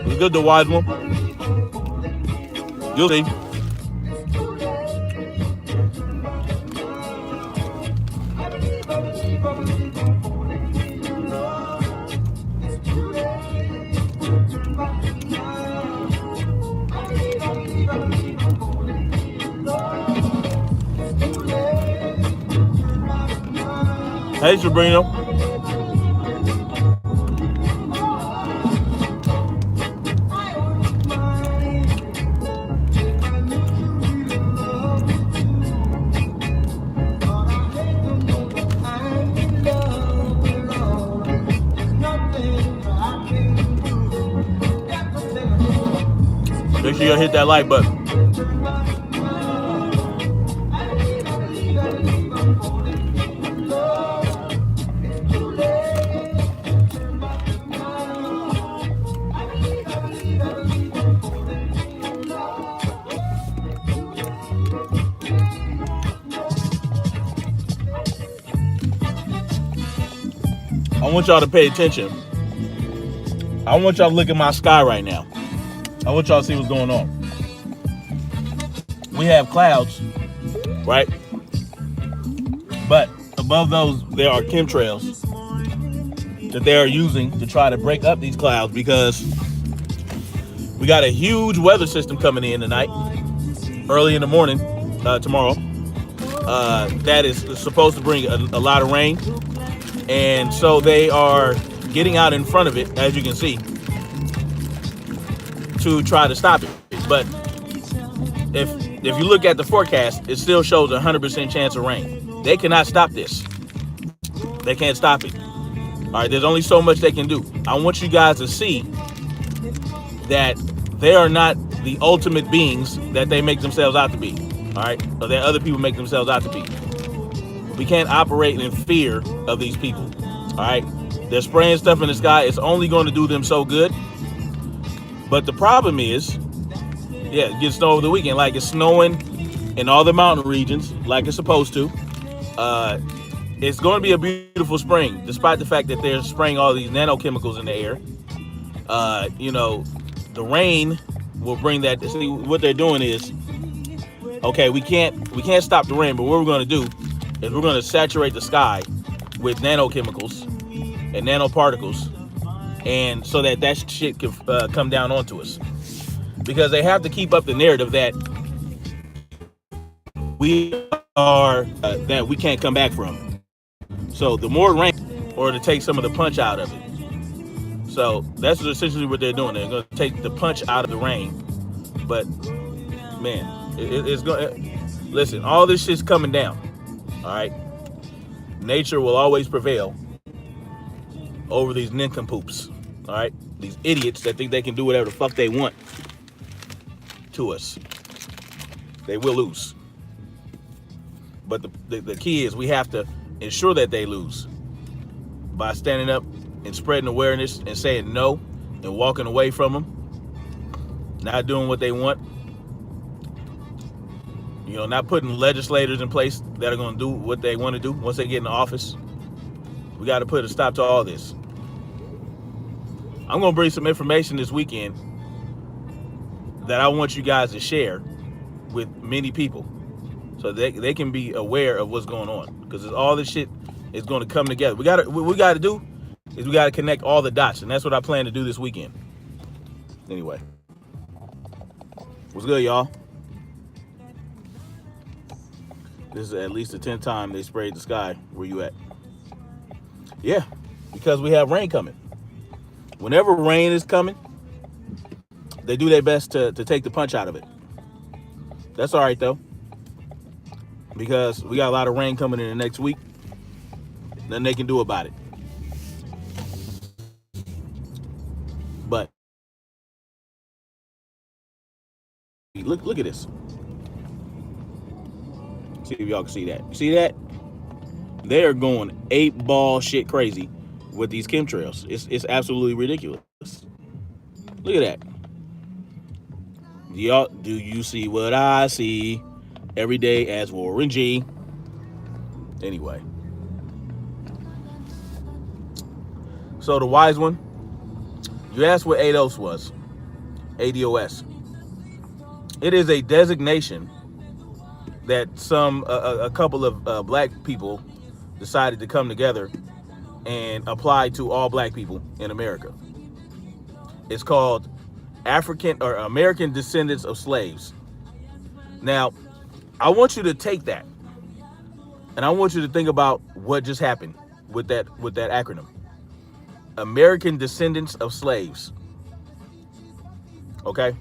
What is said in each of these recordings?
It's good, the wise one. You'll see. Hey, Sabrina. Make sure you hit that like button. I want y'all to pay attention. I want y'all to look at my sky right now. I want y'all to see what's going on. We have clouds, right? But above those, there are chemtrails that they are using to try to break up these clouds, because we got a huge weather system coming in tonight, early in the morning, tomorrow. That is supposed to bring a lot of rain. And so they are getting out in front of it, as you can see, to try to stop it. But if you look at the forecast, it still shows a 100% chance of rain. They cannot stop this. They can't stop it. All right, there's only so much they can do. I want you guys to see that they are not the ultimate beings that they make themselves out to be. All right, or that other people make themselves out to be. We can't operate in fear of these people. All right, they're spraying stuff in the sky. It's only going to do them so good. But the problem is, yeah, it gets snow over the weekend. Like, it's snowing in all the mountain regions like it's supposed to. It's going to be a beautiful spring, despite the fact that they're spraying all these nanochemicals in the air. You know, the rain will bring that. See, what they're doing is, okay, we can't stop the rain, but what we're going to do is we're going to saturate the sky with nanochemicals and nanoparticles, and so that shit can come down onto us, because they have to keep up the narrative that we are that we can't come back from. So the more rain, or to take some of the punch out of it. So that's essentially what they're doing. They're going to take the punch out of the rain. But man, it's going. Listen, all this shit's coming down. All right, nature will always prevail over these nincompoops. All right, these idiots that think they can do whatever the fuck they want to us. They will lose. But the key is we have to ensure that they lose by standing up and spreading awareness and saying no and walking away from them, not doing what they want. You know, not putting legislators in place that are going to do what they want to do once they get in office. We got to put a stop to all this. I'm going to bring some information this weekend that I want you guys to share with many people so they can be aware of what's going on, because all this shit is going to come together. What we got to do is we got to connect all the dots, and that's what I plan to do this weekend. Anyway, what's good, y'all? This is at least the 10th time they sprayed the sky. Where you at? Yeah, because we have rain coming. Whenever rain is coming, they do their best to take the punch out of it. That's all right though, because we got a lot of rain coming in the next week. Nothing they can do about it. But look at this. See if y'all can see that. You see that? They are going 8-ball shit crazy with these chemtrails. It's absolutely ridiculous. Look at that. Y'all, do you see what I see every day as Warren G? Anyway. So the wise one, you asked what ADOS was. ADOS. It is a designation that a couple of black people decided to come together and apply to all black people in America. It's called African or American Descendants of Slaves. Now, I want you to take that, and I want you to think about what just happened with that acronym. American Descendants of Slaves. Okay.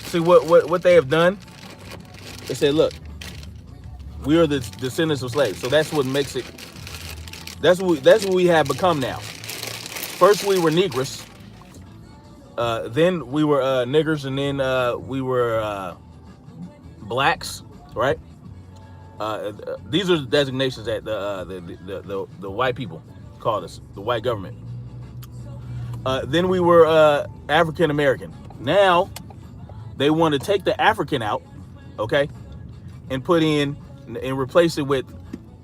See what they have done. They said, look, we are the descendants of slaves. So that's what makes it. That's what we have become now. First we were Negress. Then we were niggers, and then we were blacks, right? These are the designations that the white people called us, the white government. Then we were African American. Now they want to take the African out, okay, and put in and replace it with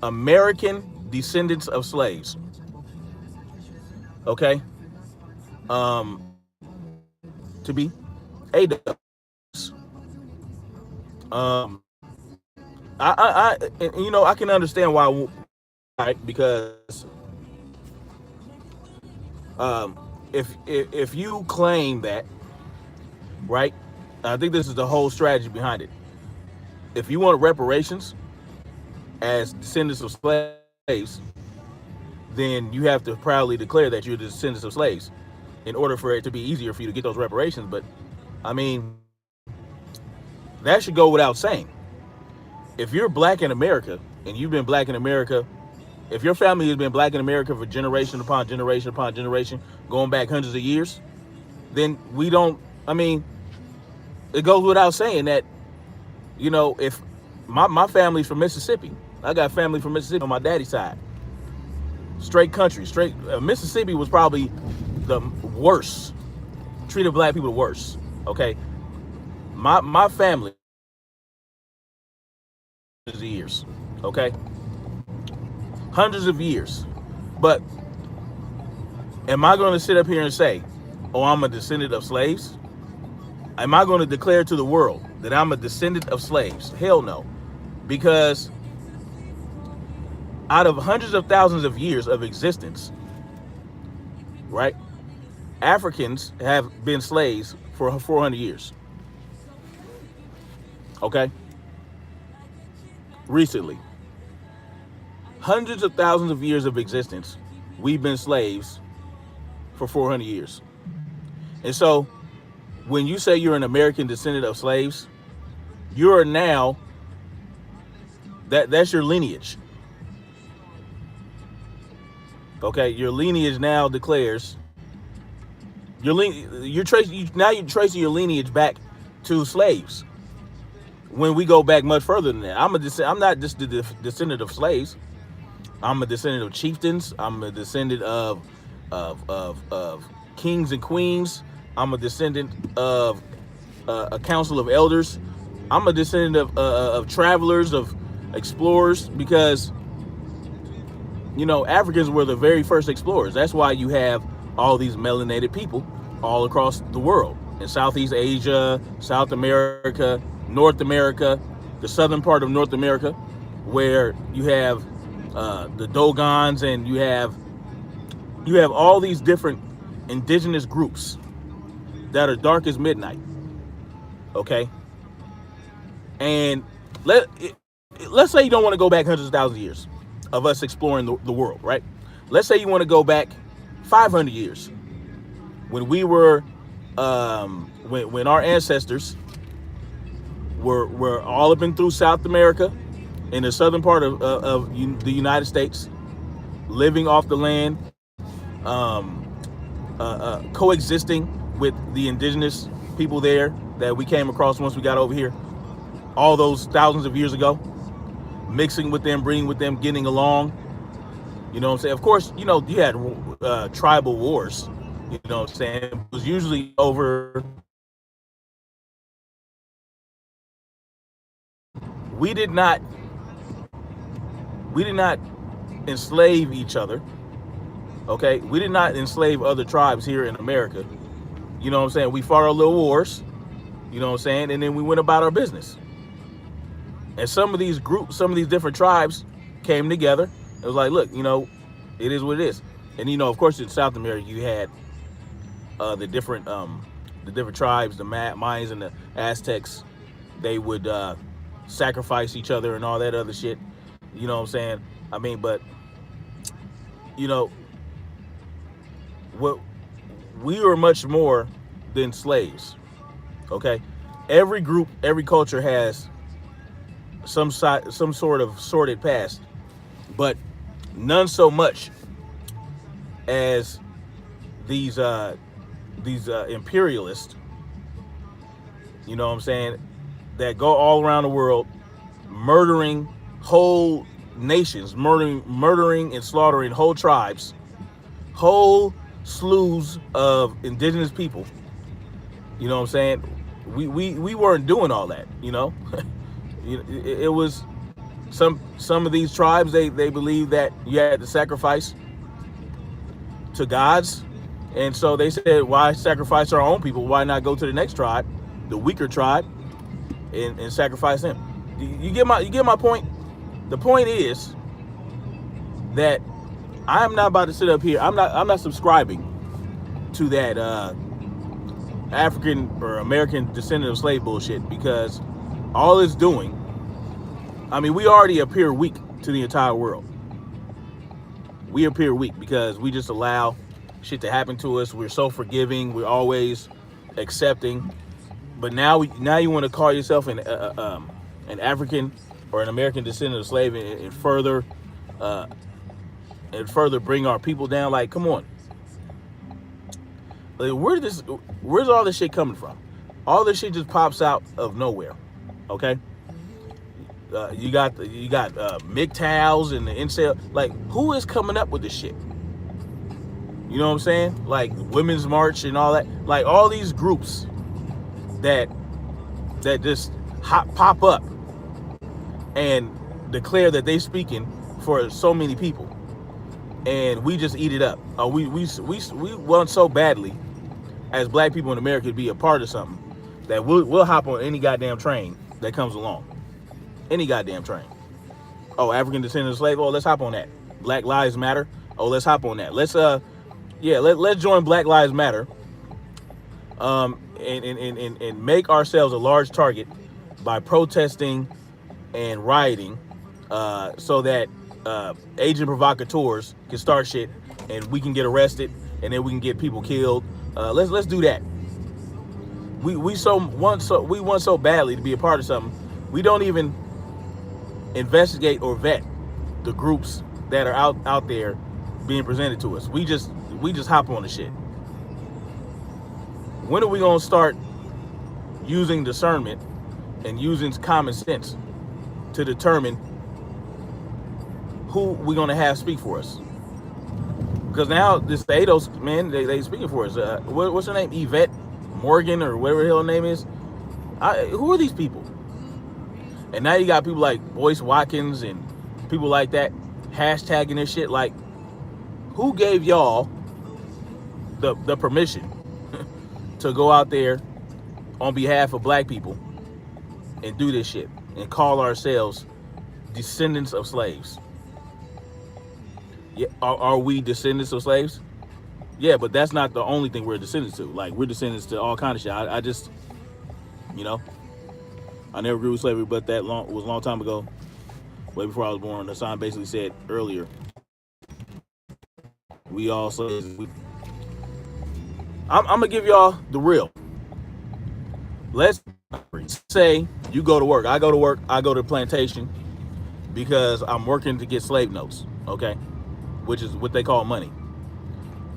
American Descendants of Slaves. Okay. To be ADOS. I can understand why, right? Because if you claim that, right? I think this is the whole strategy behind it. If you want reparations as descendants of slaves, then you have to proudly declare that you're the descendants of slaves in order for it to be easier for you to get those reparations. But I mean, that should go without saying. If you're black in America and you've been black in America, if your family has been black in America for generation upon generation upon generation, going back hundreds of years, then it goes without saying that, if my family's from Mississippi, I got family from Mississippi on my daddy's side. Straight country, Mississippi was probably the worst, treated black people the worst, okay? My family of years, okay? Hundreds of years. But am I going to sit up here and say, oh, I'm a descendant of slaves? Am I going to declare to the world that I'm a descendant of slaves? Hell no. Because out of hundreds of thousands of years of existence, right, Africans have been slaves for 400 years. Okay? Recently. Hundreds of thousands of years of existence, we've been slaves for 400 years. And so, when you say you're an American descendant of slaves, you're now, that's your lineage. Okay, your lineage now declares you're tracing your lineage back to slaves. When we go back much further than that, I'm not just the descendant of slaves. I'm a descendant of chieftains. I'm a descendant of kings and queens. I'm a descendant of a council of elders. I'm a descendant of travelers, of explorers, because Africans were the very first explorers. That's why you have all these melanated people all across the world, in Southeast Asia, South America, North America, the southern part of North America, where you have the Dogons, and you have all these different indigenous groups that are dark as midnight. Okay, and let's say you don't want to go back hundreds of thousands of years of us exploring the world, right? Let's say you want to go back 500 years. When we were, when our ancestors were all up and through South America, in the southern part of the United States, living off the land, coexisting with the indigenous people there that we came across once we got over here, all those thousands of years ago, mixing with them, breeding with them, getting along. You know what I'm saying? Of course, you know, you had tribal wars. You know what I'm saying? It was usually over. We did not enslave each other. Okay, we did not enslave other tribes here in America. You know what I'm saying? We fought our little wars. You know what I'm saying? And then we went about our business. And some of these groups, some of these different tribes came together. It was like, look, you know, it is what it is. And you know, of course, in South America, you had the different tribes, the Mayans and the Aztecs. They would sacrifice each other and all that other shit. You know what I'm saying? I mean, but you know, what we were much more than slaves. Okay, every group, every culture has some sort of sordid past, but none so much as these imperialists. You know what I'm saying? That go all around the world, murdering whole nations, murdering and slaughtering whole tribes, whole slews of indigenous people. You know what I'm saying? We weren't doing all that, you know. It was some of these tribes, they believed that you had to sacrifice to gods, and so they said, why sacrifice our own people? Why not go to the next tribe, the weaker tribe, and sacrifice them? You get my point? The point is that I'm not about to sit up here. I'm not subscribing to that African or American descendant of slave bullshit, because all it's doing, I mean, we already appear weak to the entire world. We appear weak because we just allow shit to happen to us. We're so forgiving. We're always accepting. But now you want to call yourself an African or an American descendant of slave and further bring our people down. Like, come on. Like, where's all this shit coming from? All this shit just pops out of nowhere. Okay. You got MGTOWs and the incel. Like, who is coming up with this shit? You know what I'm saying? Like Women's March and all that. Like, all these groups that just pop up and declare that they speaking for so many people, and we just eat it up. We want so badly as black people in America to be a part of something that we'll hop on any goddamn train that comes along. Any goddamn train. Oh, African descendant of slave. Oh, let's hop on that. Black Lives Matter. Oh, let's hop on that. Let's join Black Lives Matter. And make ourselves a large target by protesting and rioting, so that agent provocateurs can start shit and we can get arrested and then we can get people killed. Let's do that. We want so badly to be a part of something. We don't even investigate or vet the groups that are out there being presented to us. We just hop on the shit. When are we gonna start using discernment and using common sense to determine who we're gonna have speak for us? Because now this ADOS, man, they speaking for us. What's her name? Yvette Morgan or whatever the hell her name is. Who are these people? And now you got people like Boyce Watkins and people like that hashtagging this shit. Like, who gave y'all the permission to go out there on behalf of black people and do this shit and call ourselves descendants of slaves? Yeah, are we descendants of slaves? Yeah, but that's not the only thing we're descendants to. Like, we're descendants to all kind of shit. I just, you know, I never grew with slavery, but it was a long time ago, way before I was born. Hassan basically said earlier We all slaves. I'm gonna give y'all the real. Let's say you go to work. I go to work. I go to the plantation because I'm working to get slave notes. Okay, which is what they call money.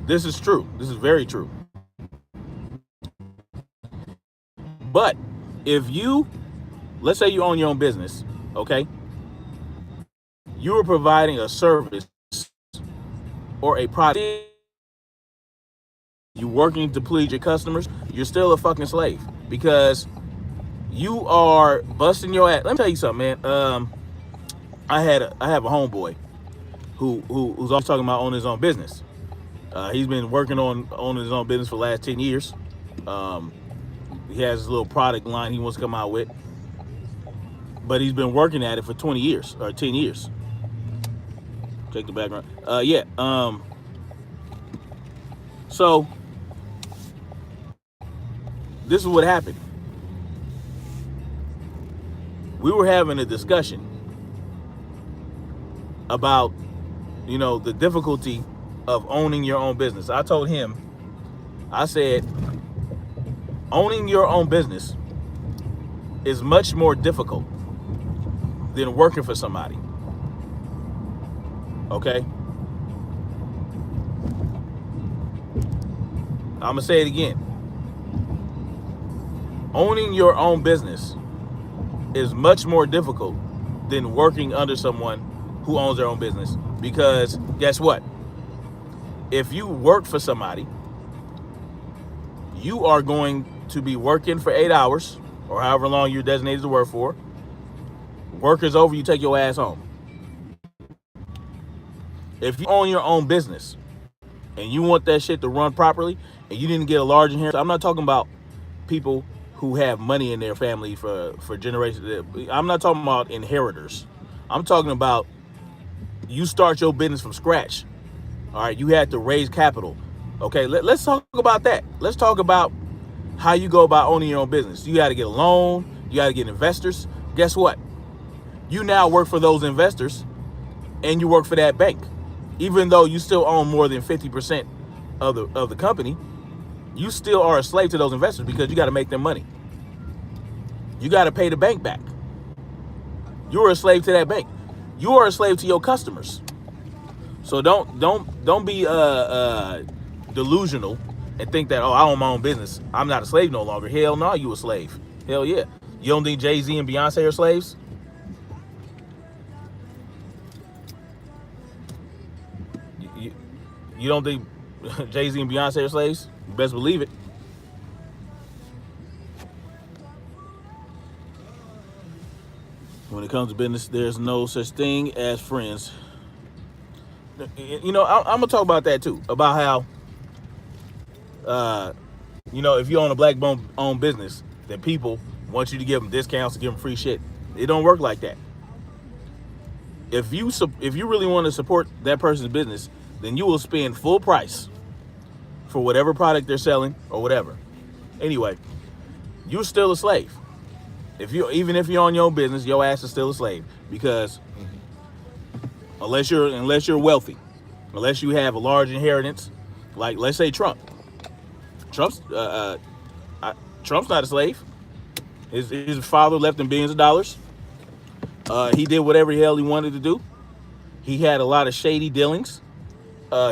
This is true. This is very true. But if you, let's say you own your own business, okay, you are providing a service or a product, you working to please your customers, you're still a fucking slave because you are busting your ass. Let me tell you something, man. I have a homeboy who's always talking about owning his own business. He's been working on owning his own business for the last 10 years. Um, he has his little product line he wants to come out with, but he's been working at it for 20 years or 10 years. Check the background. Yeah. So this is what happened. We were having a discussion about, the difficulty of owning your own business. I told him, I said, owning your own business is much more difficult than working for somebody. Okay? I'm gonna say it again. Owning your own business is much more difficult than working under someone who owns their own business. Because guess what? If you work for somebody, you are going to be working for 8 hours or however long you're designated to work for. Work is over, you take your ass home. If you own your own business and you want that shit to run properly and you didn't get a large inheritance, I'm not talking about people who have money in their family for generations. I'm not talking about inheritors. I'm talking about you start your business from scratch. All right, you had to raise capital. Okay, let's talk about that. Let's talk about how you go about owning your own business. You got to get a loan. You got to get investors. Guess what? You now work for those investors and you work for that bank. Even though you still own more than 50% of the company, you still are a slave to those investors because you got to make them money. You got to pay the bank back. You're a slave to that bank. You are a slave to your customers. So don't be delusional and think that, I own my own business, I'm not a slave no longer. Hell no, you a slave. Hell yeah. You don't think Jay-Z and Beyonce are slaves? You don't think Jay-Z and Beyonce are slaves? You best believe it. When it comes to business, there's no such thing as friends. I'm gonna talk about that too. About how, if you own a black-owned business, then people want you to give them discounts, to give them free shit. It don't work like that. If you really want to support that person's business, then you will spend full price for whatever product they're selling or whatever. Anyway, you're still a slave. Even if you own your own business, your ass is still a slave because unless you're wealthy, unless you have a large inheritance, like let's say Trump's not a slave. His father left him billions of dollars. He did whatever the hell he wanted to do. He had a lot of shady dealings.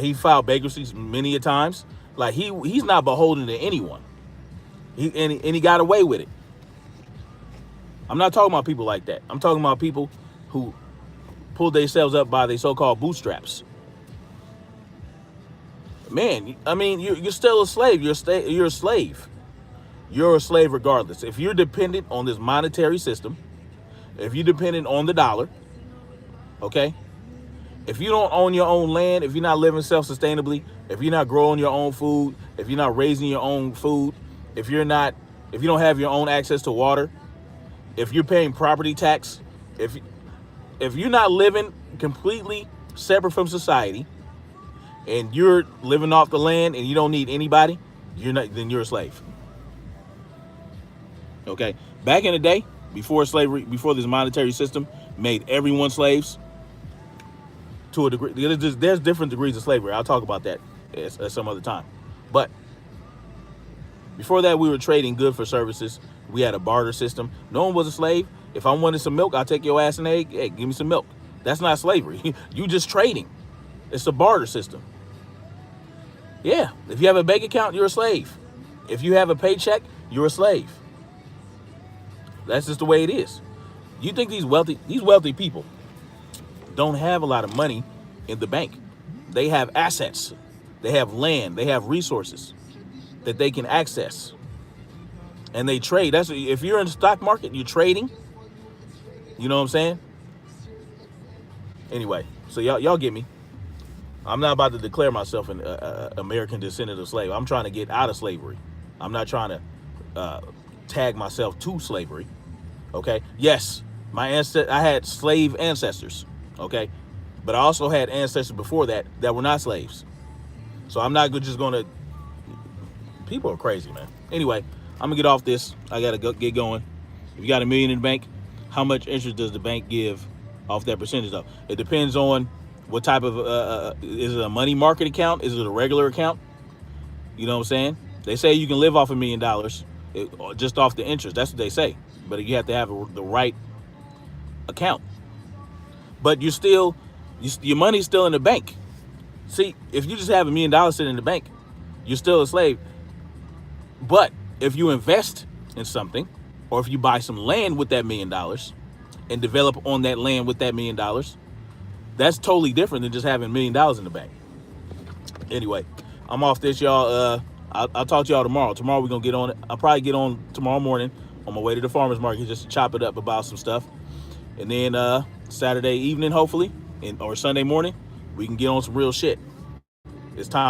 He filed bankruptcies many a times. Like he's not beholden to anyone. He got away with it. I'm not talking about people like that. I'm talking about people who pulled themselves up by their so-called bootstraps. Man, I mean, you're still a slave. You're a slave. You're a slave regardless. If you're dependent on this monetary system, if you're dependent on the dollar, okay? If you don't own your own land, if you're not living self-sustainably, if you're not growing your own food, if you're not raising your own food, if you don't have your own access to water, if you're paying property tax, if you're not living completely separate from society and you're living off the land and you don't need anybody, then you're a slave. Okay? Back in the day, before slavery, before this monetary system made everyone slaves, to a degree. There's different degrees of slavery. I'll talk about that at some other time. But before that, we were trading good for services. We had a barter system. No one was a slave. If I wanted some milk, I'll take your ass an egg. Hey, give me some milk. That's not slavery. You just trading. It's a barter system. Yeah. If you have a bank account, you're a slave. If you have a paycheck, you're a slave. That's just the way it is. You think these wealthy people don't have a lot of money in the bank? They have assets. They have land. They have resources that they can access. And they trade. That's if you're in the stock market, you're trading. You know what I'm saying? Anyway, so y'all get me. I'm not about to declare myself an American descendant of slave. I'm trying to get out of slavery. I'm not trying to tag myself to slavery. Okay. Yes, I had slave ancestors. Okay, but I also had ancestors before that were not slaves. So I'm not just gonna. People are crazy, man. Anyway, I'm gonna get off this. I gotta get going. If you got $1 million in the bank, how much interest does the bank give off that percentage though? It depends on what type of is it a money market account? Is it a regular account? You know what I'm saying? They say you can live off $1 million just off the interest. That's what they say. But you have to have the right account. But your money's still in the bank. See, if you just have $1 million sitting in the bank, you're still a slave. But if you invest in something, or if you buy some land with that $1 million and develop on that land with that $1 million, that's totally different than just having $1 million in the bank. Anyway, I'm off this, y'all. I'll talk to y'all tomorrow. Tomorrow we're gonna get on it. I'll probably get on tomorrow morning on my way to the farmer's market just to chop it up about some stuff. And then Saturday evening, hopefully, or Sunday morning, we can get on some real shit. It's time.